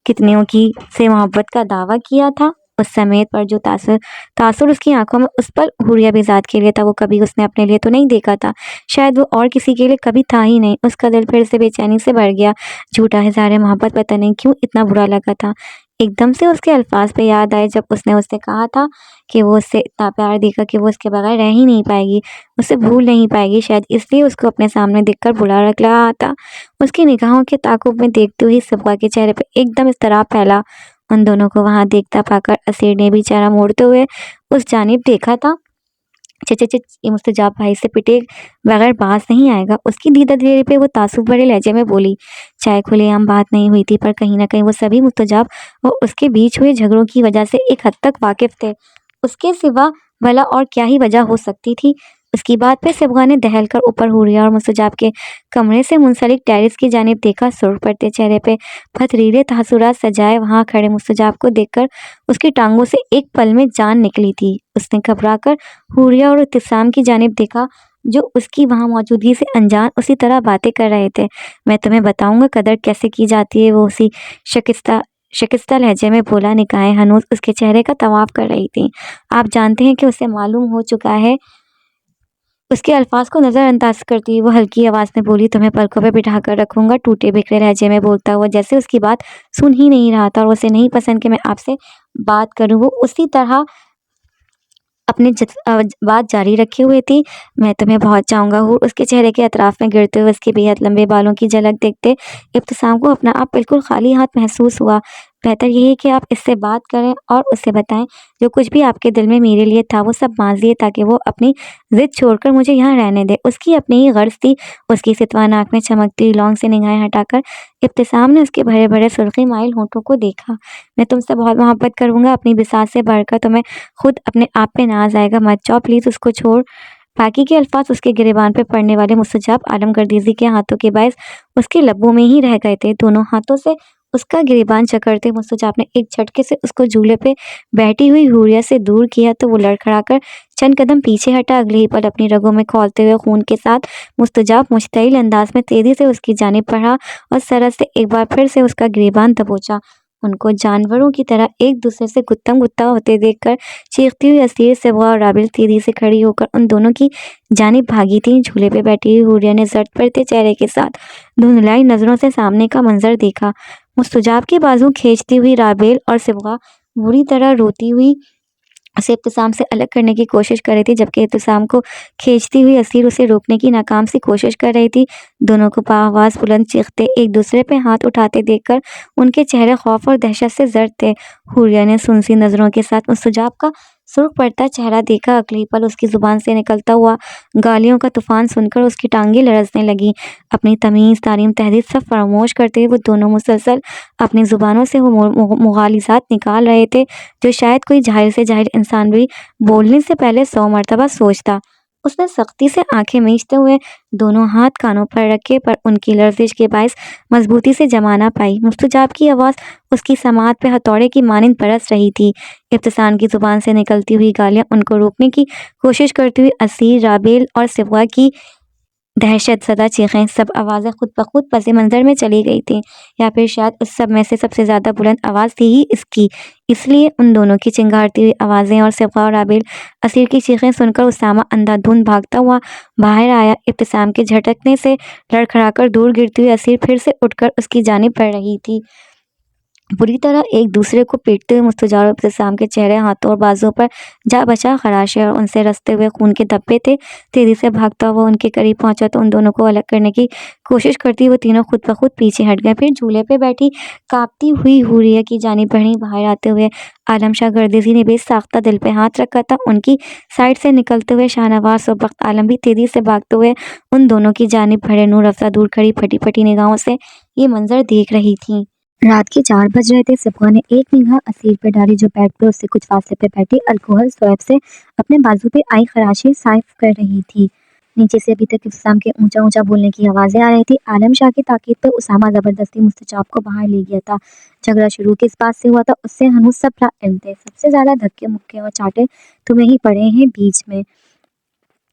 कितनियों की से मोहब्बत का दावा किया था। उस समय पर जो तासुर उसकी आंखों में उस पर हुरिया बेजात के लिए था वो कभी उसने अपने लिए तो नहीं देखा था। शायद वो और किसी के लिए कभी था ही नहीं। उसका दिल फिर से बेचैनी से भर गया। झूठा इज़हार मोहब्बत पता नहीं क्यों इतना बुरा लगा था। एकदम से उसके अल्फाज पे याद आए जब उसने उससे कहा था कि वो उससे इतना प्यार देगा कि वो उसके बगैर रह ही नहीं पाएगी, उसे भूल नहीं पाएगी। शायद इसलिए उसको अपने सामने देखकर बुरा लग रहा था। उसकी निगाहों के ताक़ुब में देखते हुए सबा के चेहरे पे एकदम इज़्तिराब फैला। उन दोनों को वहाँ देखता पाकर असीर ने भी चेहरा मोड़ते हुए उस जानिब देखा था। "च च च ये मुस्तजाब भाई से पिटे बगैर बाज नहीं आएगा।" उसकी दीदा चेहरे पे वो तासुब भरे लहजे में बोली। चाहे खुलेआम बात नहीं हुई थी, पर कहीं न कहीं वो सभी मुस्तजाब और उसके बीच हुए झगड़ों की वजह से एक हद तक वाकिफ़ थे। उसके सिवा भला और क्या ही वजह हो सकती थी? उसकी बात पे सिबगा ने दहल कर ऊपर हुरिया और मुस्तजाब के कमरे से मुंसलिक टेरेस की जानिब देखा। सुर्ख पड़ते चेहरे पे पथरीले तासुरात सजाए वहाँ खड़े मुस्तजाब को देखकर उसकी टांगों से एक पल में जान निकली थी। उसने घबराकर हुरिया और इब्तिसाम की जानिब देखा, जो उसकी वहाँ मौजूदगी से अनजान उसी तरह बातें कर रहे थे। "मैं तुम्हें बताऊँगा कदर कैसे की जाती है", वो उसी शिकस्ता लहजे में बोला। निगाहें हनूज़ उसके चेहरे का तवाफ़ कर रही थीं। "आप जानते हैं कि उसे मालूम हो चुका है।" उसके अल्फाज को नज़रअंदाज करती हुई वो हल्की आवाज़ में बोली, "तुम्हें पलकों पे बिठा कर रखूँगा", टूटे बिखरे लहजे में बोलता हुआ, जैसे उसकी बात सुन ही नहीं रहा था और उसे नहीं पसंद कि मैं आपसे बात करूँ। वो उसी तरह अपनी बात जारी रखे हुए थी। "मैं तुम्हें बहुत चाहूँगा हूर", उसके चेहरे के अतराफ़ में गिरते हुए उसके बेहद लंबे बालों की झलक देखते इब्तिसाम को अपना आप बिल्कुल खाली हाथ महसूस हुआ। "बेहतर यही है कि आप इससे बात करें और उसे बताएं, जो कुछ भी आपके दिल में मेरे लिए था वो सब माज़ी है, ताकि वो अपनी ज़िद छोड़कर मुझे यहाँ रहने दे।" उसकी अपनी ही गर्ज़ थी। उसकी सितवा नाक में चमकती हुई लौंग से निगाहें हटाकर इब्तिसाम ने उसके भरे-भरे सुर्ख़ी माइल होठों को देखा। "मैं तुमसे बहुत मोहब्बत करूँगा, अपनी बिसात से बढ़कर तुम्हें खुद अपने आप पे नाज़ आएगा। मत जाओ प्लीज़, उसको छोड़।" बाकी के अल्फाज़ उसके गिरेबान पे पड़ने वाले मुस्तजाब आलमगीरदी के हाथों के बाइस उसके लबों में ही रह गए थे। दोनों हाथों से उसका गिरेबान जकड़ते मुस्तजाब ने एक झटके से उसको झूले पे बैठी हुई हुरिया से दूर किया तो वो लड़खड़ाकर चंद कदम पीछे हटा। अगले ही पल अपनी रगों में खौलते हुए खून के साथ मुस्तजाब मुश्तइल अंदाज में तेज़ी से उसकी जानिब बढ़ा और सरहद से एक बार फिर से उसका गिरेबान दबोचा। उनको जानवरों की तरह एक दूसरे से गुत्तम-गुत्ता होते देखकर चीखती हुई असीर, सिबगा और राबिल तेज़ी से खड़ी होकर उन दोनों की जानिब भागी थीं। झूले पे बैठी हुई हुरिया ने ज़र्द पड़ते चेहरे के साथ धुंधलाई नज़रों से सामने का मंज़र देखा। मुस्तजाब की बाजू खींचती हुई राबेल और सिबगा बुरी तरह रोती हुई उसे इब्तिसाम से अलग करने की कोशिश कर रही थी, जबकि इब्तिसाम को खींचती हुई असीर उसे रोकने की नाकाम सी कोशिश कर रही थी। दोनों को बाआवाज़ बुलंद चीखते एक दूसरे पे हाथ उठाते देखकर उनके चेहरे खौफ और दहशत से जर्द थे। हुरिया ने सुनसी नज़रों के साथ मुस्तजाब का सुर्ख पड़ता चेहरा देखा। अगले ही पल उसकी ज़ुबान से निकलता हुआ गालियों का तूफ़ान सुनकर उसकी टांगें लरज़ने लगीं। अपनी तमीज़, तालीम, तहज़ीब सब फरामोश करते हुए वो दोनों मुसलसल अपनी ज़ुबानों से वो मुगालिज़ात निकाल रहे थे, जो शायद कोई जाहिल से जाहिल इंसान भी बोलने से पहले 100 मरतबा सोचता। उसने सख्ती से आंखें मीचते हुए दोनों हाथ कानों पर रखे, पर उनकी लर्ज़िश के बायस मजबूती से जमा ना पाई। मुस्तजाब की आवाज़ उसकी समात पे हथौड़े की मानिंद बरस रही थी। इब्तिसाम की ज़ुबान से निकलती हुई गालियाँ उनको रोकने की कोशिश करती हुई असीर, राबेल और सिबगा की दहशत ज़दा चीखें सब आवाज़ें खुद ब खुद पस मंज़र में चली गई थीं, या फिर शायद उस सब में से सबसे ज़्यादा बुलंद आवाज़ थी ही इसकी। इसलिए उन दोनों की चिंगारती हुई आवाज़ें और सिबगा और राबेल असीर की चीखें सुनकर उसामा अंधाधुंध भागता हुआ बाहर आया। इब्तिसाम के झटकने से लड़खड़ाकर दूर गिरती हुई असीर फिर से उठकर उसकी जानिब बढ़ रही थी। बुरी तरह एक दूसरे को पीटते हुए मुस्तजाब और इब्तिसाम के चेहरे, हाथों और बाजुओं पर जा बचा खराशे और उनसे रसते हुए खून के धब्बे थे। तेजी से भागता हुआ उनके करीब पहुंचा तो उन दोनों को अलग करने की कोशिश करती हुई वो तीनों खुद ब खुद पीछे हट गए। फिर झूले पे बैठी कांपती हुई हुरिया की जानिब बढ़ी। बाहर आते हुए आलमशाह गर्दिशी ने बेसाख्ता दिल पे हाथ रखा था। उनकी साइड से निकलते हुए शाहनवाज और बख्त आलम भी तेजी से भागते हुए उन दोनों की जानिब बढ़े। नूर अफ़ज़ा दूर खड़ी फटी फटी निगाहों से ये मंजर देख रही थी। रात के 4 बज रहे थे। सिबगा ने एक निगाह असीर पे डाली, जो बेड पे उससे कुछ फासले पे बैठी अल्कोहल स्वैब से अपने बाजू पे आई खराशें साफ कर रही थी। नीचे से अभी तक इब्तिसाम के ऊंचा ऊंचा बोलने की आवाज़ें आ रही थी। आलम शाह की ताकीद पे उसामा ज़बरदस्ती मुस्तजाब को बाहर ले गया था। झगड़ा शुरू किस बात से हुआ था उससे हनूज सब इल्म थे। सबसे ज़्यादा धक्के मुक्के और चाटे तुम्हें ही पड़े हैं बीच में।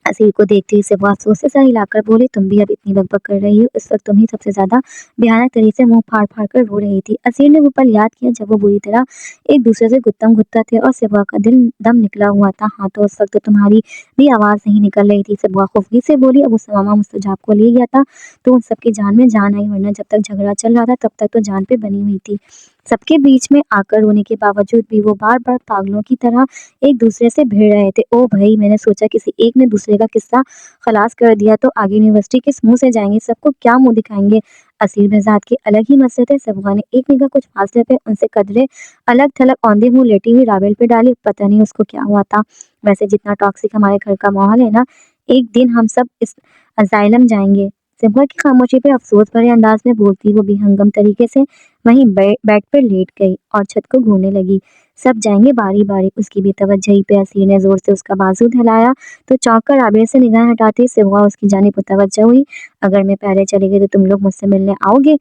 असीर को देखते ही सिबगा अफसोस से सर हिलाकर बोली, "तुम भी अब इतनी बकबक कर रही हो। इस वक्त तुम ही सबसे ज्यादा भयानक तरीके से मुंह फाड़ फाड़ कर रो रही थी।" असीर ने वो पल याद किया जब वो बुरी तरह एक दूसरे से गुत्तम गुत्ता थे और सिबगा का दिल दम निकला हुआ था। "हाँ, तो उस वक्त तो तुम्हारी भी आवाज़ नहीं निकल रही थी।" सिबगा खुफगी से बोली। "अब उसामा मुस्तजाब को ले गया था तो उन सबकी जान में जान आई, वरना जब तक झगड़ा चल रहा था तब तक तो जान पे बनी हुई थी। सबके बीच में आकर रोने के बावजूद भी वो बार बार पागलों की तरह एक दूसरे से भिड़ रहे थे। ओ भाई, मैंने सोचा किसी एक ने दूसरे का किस्सा खलास कर दिया तो आगे यूनिवर्सिटी किस मुंह से जाएंगे, सबको क्या मुंह दिखाएंगे। असीर बहजाद के अलग ही मसले थे। सबवा ने एक निगाह कुछ फासले पे उनसे कदरे अलग थलग औंधे मुंह लेटी हुई रावेल पे डाली। पता नहीं उसको क्या हुआ था। वैसे जितना टॉक्सिक हमारे घर का माहौल है ना, एक दिन हम सब इस अजाइलम जाएंगे। सिबा की खामोशी पे अफसोस भरे अंदाज में बोलती वो बेहंगम तरीके से वहीं बेड पर लेट गई और छत को घूरने लगी। सब जाएंगे बारी बारी। उसकी बेतवज्जही पे असीर ने जोर से उसका बाजू हिलाया तो चौंक कर आबिर से निगाह हटाते सिबा उसकी जानिब मुतवज्जह हुई। अगर मैं पहले चली गई तो तुम लोग मुझसे मिलने आओगे?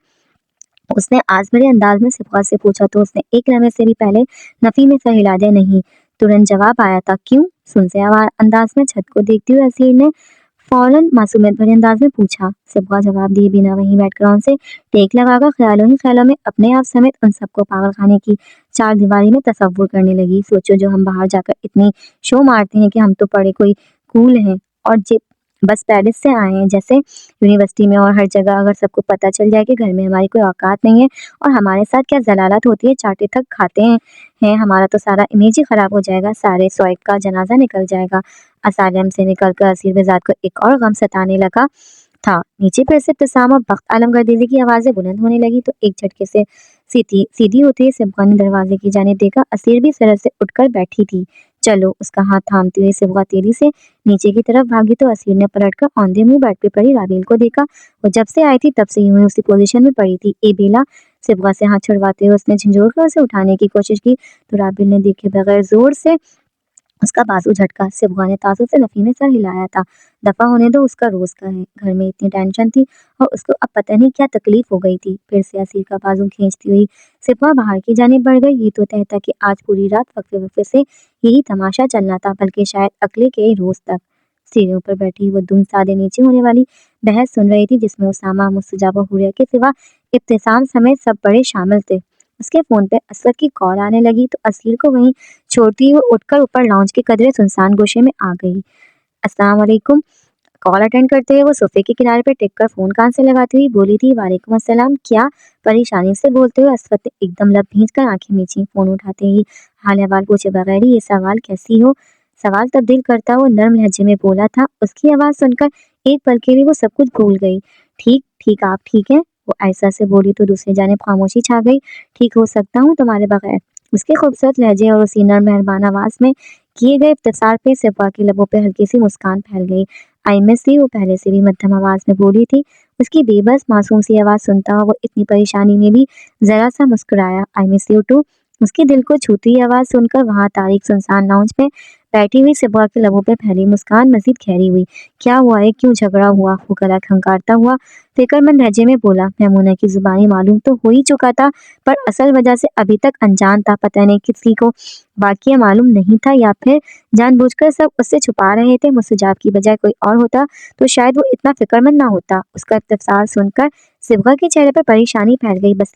उसने आज भरे अंदाज में सिफा से पूछा तो उसने एक लम्हे से भी पहले नफी में सर हिला दिया। नहीं। तुरंत जवाब आया था। क्यों? सुनसे अंदाज में छत को देखते हुए असीर ने फौरन मासूमियत भरे अंदाज में पूछा। सिबा जवाब दिए बिना वहीं बैठकर उनसे टेक लगाकर ख्यालों ही ख्यालों में अपने आप समेत उन सबको पागल खाने की चार दीवारी में तसव्वुर करने लगी। सोचो, जो हम बाहर जाकर इतनी शो मारते हैं कि हम तो पढ़े कोई कूल हैं और बस पेरिस से आए हैं जैसे, यूनिवर्सिटी में और हर जगह अगर सबको पता चल जाए कि घर में हमारी कोई औकात नहीं है और हमारे साथ क्या जलालत होती है, चाटे तक खाते हैं हमारा तो सारा इमेज ही खराब हो जाएगा, सारे स्वैग का जनाजा निकल जाएगा। असालम से निकलकर असीर बेजाद को एक और गम सताने लगा था। नीचे फिर से इब्तिसाम और बख्त आलमगीर की आवाजें बुलंद होने लगी तो एक झटके से सीधी सीधी होती सिबगा ने दरवाजे की जानिब देखा। असीर भी सरस से उठकर बैठी थी। चलो, उसका हाथ थामते हुए सिबगा तेजी से नीचे की तरफ भागी तो असीर ने पलटकर औंधे मुंह बेड पे पड़ी राबेल को देखा। वो जब से आई थी तब से यूं ही उसी पोजीशन में पड़ी थी। ए बेला, सिबगा से हाथ छुड़वाते हुए उसने झंझोर कर उसे उठाने की कोशिश की तो राबेल ने देखे बगैर जोर से उसका बाजू झटका। सिबगा ने तासुब से नफी में सर हिलाया था। दफा होने दो, उसका रोज का है। घर में इतनी टेंशन थी और उसको अब पता नहीं क्या तकलीफ हो गई थी। फिर से असीर का बाजू खींचती हुई सिबगा बाहर की जानिब बढ़ गई। ये तो तय था कि आज पूरी रात वक्फे वक्फे से यही तमाशा चलना था, बल्कि शायद अगले के रोज तक। सीढ़ियों पर बैठी वो दुम सादे नीचे होने वाली बहस सुन रही थी जिसमें उसामा, मुस्तजाब और हुरिया के सिवा इब्तिसाम समेत सब बड़े शामिल थे। उसके फोन पे असद की कॉल आने लगी तो असीर को वहीं छोड़ती हुई उठकर ऊपर लॉन्च के कदरे सुनसान गोशे में आ गई। अस्सलाम वालेकुम। कॉल अटेंड करते हुए वो सोफे के किनारे पे टिक कर फोन कान से लगाती हुई बोली थी। वालेकुम अस्सलाम। क्या? परेशानी से बोलते हुए असद ने एकदम लब भींच कर आंखें मींची। फोन उठाते ही हाल अहवाल पूछे बगैर ही ये सवाल कैसी हो, सवाल तब्दील करता हुआ नर्म लहजे में बोला था। उसकी आवाज सुनकर एक पल के लिए वो सब कुछ भूल गई। ठीक ठीक, आप ठीक है? वो ऐसा से बोली तो दूसरी जानिब खामोशी छा गई। ठीक हो सकता हूँ तुम्हारे बगैर? उसके खूबसूरत लहजे और उसी नर्म मेहरबान आवाज में किए गए इफ्तिसार पे सिफा के लबों पे हल्की सी मुस्कान फैल गई। आई मिस यू, वो पहले से भी मध्यम आवाज में बोली थी। उसकी बेबस मासूम सी आवाज सुनता हुआ वो इतनी परेशानी में भी जरा सा मुस्कुराया। I miss you too. उसके दिल को छूती आवाज सुनकर वहां तारीख सुनसान लाउंज में बैठी हुई सिबा के लबों पे फैली मुस्कान मजीद गहरी हुई। क्या हुआ है? क्यों झगड़ा हुआ? वो गला खंगारता हुआ फिक्रमंद लहजे में बोला। मैमूना की जुबानी मालूम तो हो ही चुका था पर असल वजह से अभी तक अनजान था। पता नहीं किसी को वाकया मालूम नहीं था या फिर जानबूझकर सब उससे छुपा रहे थे। मुस्तजाब की बजाय कोई और होता तो शायद वो इतना फिक्रमंद ना होता। उसका इफ्तिसार सुनकर सिबगा के चेहरे पर परेशानी फैल गई। बस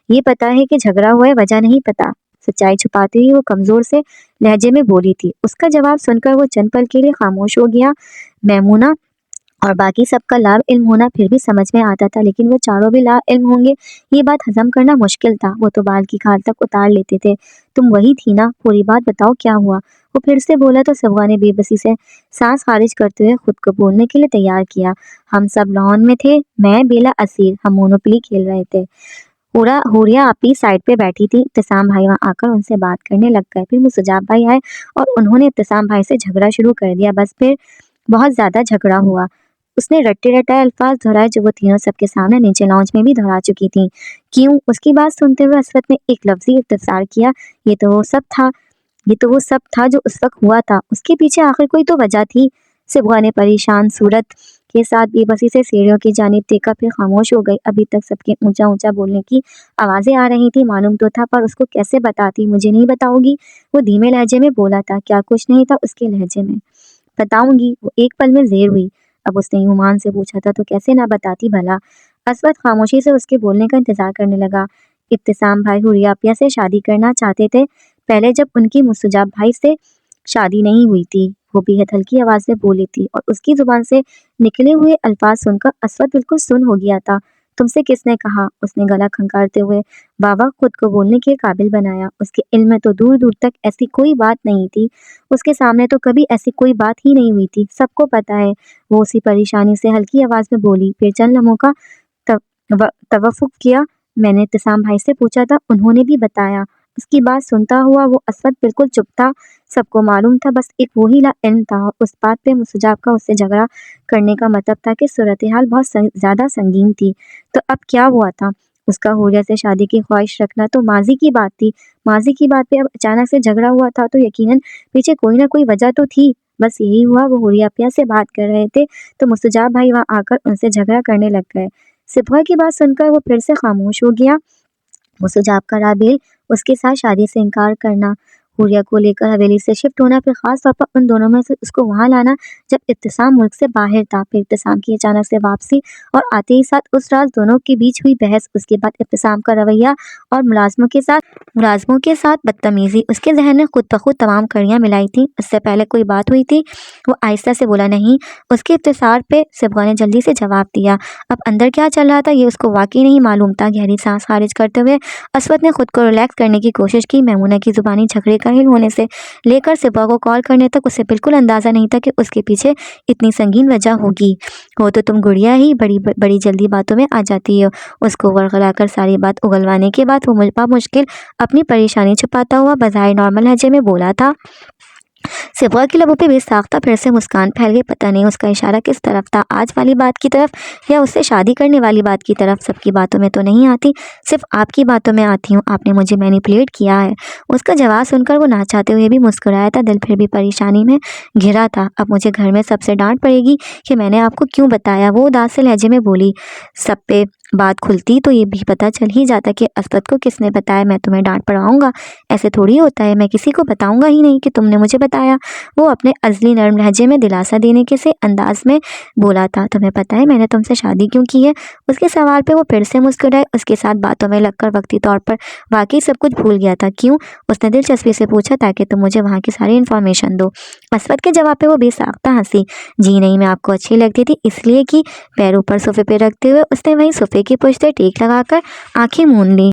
ये पता है कि झगड़ा हुआ है, वजह नहीं पता। सच्चाई छुपाते ही वो कमजोर से लहजे में बोली थी। उसका जवाब सुनकर वो चंद पल के लिए खामोश हो गया। मैमूना और बाकी सबका ला इल्म होना फिर भी समझ में आता था, लेकिन वो चारों भी ला इल्म होंगे ये बात हजम करना मुश्किल था। वो तो बाल की खाल तक उतार लेते थे। तुम वही थी ना? पूरी बात बताओ, क्या हुआ? वो फिर से बोला तो सिबगा ने बेबसी से सांस खारिज करते हुए खुद को बोलने के लिए तैयार किया। हम सब लॉन में थे, मैं, बेला, असीर, हम मोनोपोली खेल रहे थे। पूरा हुरिया अपनी साइड पे बैठी थी। इब्तिसाम भाई वहां आकर उनसे बात करने लग गए। फिर मुस्तजाब भाई आए और उन्होंने इब्तिसाम भाई से झगड़ा शुरू कर दिया। बस फिर बहुत ज्यादा झगड़ा हुआ। उसने रट्टे रटाए अल्फाज दोहराए जो वो तीनों सबके सामने नीचे लॉन्च में भी दोहरा चुकी थी। क्यों? उसकी बात सुनते हुए असरत ने एक लफ्जी इख्तिसार किया। ये तो वो सब था ये तो वो सब था जो उस वक्त हुआ था। उसके पीछे आखिर कोई तो वजह थी। सिबगा ने परेशान सूरत के साथ बेबसी से सीढ़ियों की जानिब देखा, फिर खामोश हो गई। अभी तक सबके ऊंचा ऊंचा बोलने की आवाजें आ रही थी। मालूम तो था पर उसको कैसे बताती। मुझे नहीं बताओगी? वो धीमे लहजे में बोला था। क्या कुछ नहीं था उसके लहजे में? बताऊंगी। वो एक पल में जेर हुई। अब उसने यूमान से पूछा था तो कैसे ना बताती भला। असवद खामोशी से उसके बोलने का इंतजार करने लगा। इब्तिसाम भाई हुरियापिया से शादी करना चाहते थे पहले, जब उनकी मुस्तजाब भाई से शादी नहीं हुई थी। वो बेहद हल्की आवाज में बोली थी और उसकी जुबान से निकले हुए अल्फाज सुनकर असवद बिल्कुल सुन हो गया था। तुमसे किसने कहा? उसने गला खंगारते हुए बाबा खुद को बोलने के काबिल बनाया। उसके इल्म में तो दूर दूर तक ऐसी कोई बात नहीं थी। उसके सामने तो कभी ऐसी कोई बात ही नहीं हुई थी, सबको पता है। वो उसी परेशानी से हल्की आवाज में बोली। फिर चंद लम्हों का तवफ़ुक़ किया। मैंने इत्तिसाम भाई से पूछा था, उन्होंने भी बताया। उसकी बात सुनता हुआ वो असवद बिल्कुल चुप था। सबको मालूम था, बस एक वो ही इल्म था। उस बात पे मुस्तजाब का उससे झगड़ा करने का मतलब था कि सूरत हाल बहुत ज़्यादा संगीन थी। तो अब क्या हुआ था? उसका हुरिया से शादी की ख्वाहिश रखना तो माजी की बात थी। माजी की बात पे अब अचानक से झगड़ा हुआ था तो यकीनन पीछे कोई ना कोई वजह तो थी। बस यही हुआ, वो हुरिया अपिया से बात कर रहे थे तो मुस्तजाब भाई वहाँ आकर उनसे झगड़ा करने लग गए। सिपहा की बात सुनकर वो फिर से खामोश हो गया। मुस्तजाब का राबेल उसके साथ शादी से इनकार करना, हुरिया को लेकर हवेली से शिफ्ट होना, फिर खास तौर पर उन दोनों में से उसको वहाँ लाना जब इब्तिसाम मुल्क से बाहर था, फिर इब्तिसाम की अचानक से वापसी और आते ही साथ उस रात दोनों के बीच हुई बहस, उसके बाद इब्तिसाम का रवैया और मुलाजमों के साथ बदतमीजी, उसके जहन ने खुद ब खुद तमाम कड़ियाँ मिलाई थी। इससे पहले कोई बात हुई थी? वो आहिस्ता से बोला, नहीं। उसके इब्तिसार पे सिबगा ने जल्दी से जवाब दिया। अब अंदर क्या चल रहा था ये उसको वाकई नहीं मालूम था। गहरी सांस खारिज करते हुए असवद ने खुद को रिलैक्स करने की कोशिश की। मैमूना की जुबानी झगड़े का हिल होने से लेकर सिपा को कॉल करने तक उसे बिल्कुल अंदाज़ा नहीं था कि उसके पीछे इतनी संगीन वजह होगी। हो तो तुम गुड़िया ही बड़ी जल्दी बातों में आ जाती हो। उसको वरगलाकर सारी बात उगलवाने के बाद वो मुश्किल अपनी परेशानी छुपाता हुआ बज़ाहिर नॉर्मल लहजे में बोला था। सिपा के लबों पे बेसाख्ता फिर से मुस्कान फैल गई। पता नहीं उसका इशारा किस तरफ था, आज वाली बात की तरफ या उससे शादी करने वाली बात की तरफ। सबकी बातों में तो नहीं आती, सिर्फ आपकी बातों में आती हूँ। आपने मुझे मैनिपुलेट किया है। उसका जवाब सुनकर वो ना चाहते हुए भी मुस्कुराया था, दिल फिर भी परेशानी में घिरा था। अब मुझे घर में सबसे डांट पड़ेगी कि मैंने आपको क्यों बताया, वो उदास से लहजे में बोली। सब पे बात खुलती तो ये भी पता चल ही जाता कि असवद को किसने बताया। मैं तुम्हें डांट पड़ाऊंगा, ऐसे थोड़ी होता है। मैं किसी को बताऊंगा ही नहीं कि तुमने मुझे बताया। वो अपने अजली नर्म लहजे में दिलासा देने के से अंदाज में बोला था। तुम्हें पता है मैंने तुमसे शादी क्यों की है? उसके सवाल पे वो फिर से मुस्कुराए। उसके साथ बातों में लगकर वक्ती तौर पर वाकई सब कुछ भूल गया था। क्यों? उसने दिलचस्पी से पूछा, ताकि तुम मुझे वहाँ की सारी इन्फॉर्मेशन दो। असवद के जवाब पे वो बेसाख्ता हंसी। जी नहीं, मैं आपको अच्छी लगती थी इसलिए कि पैरों पर सोफे पे रखते हुए उसने वहीं सोफे की पुश्त टेक लगाकर आंखें मूंद ली।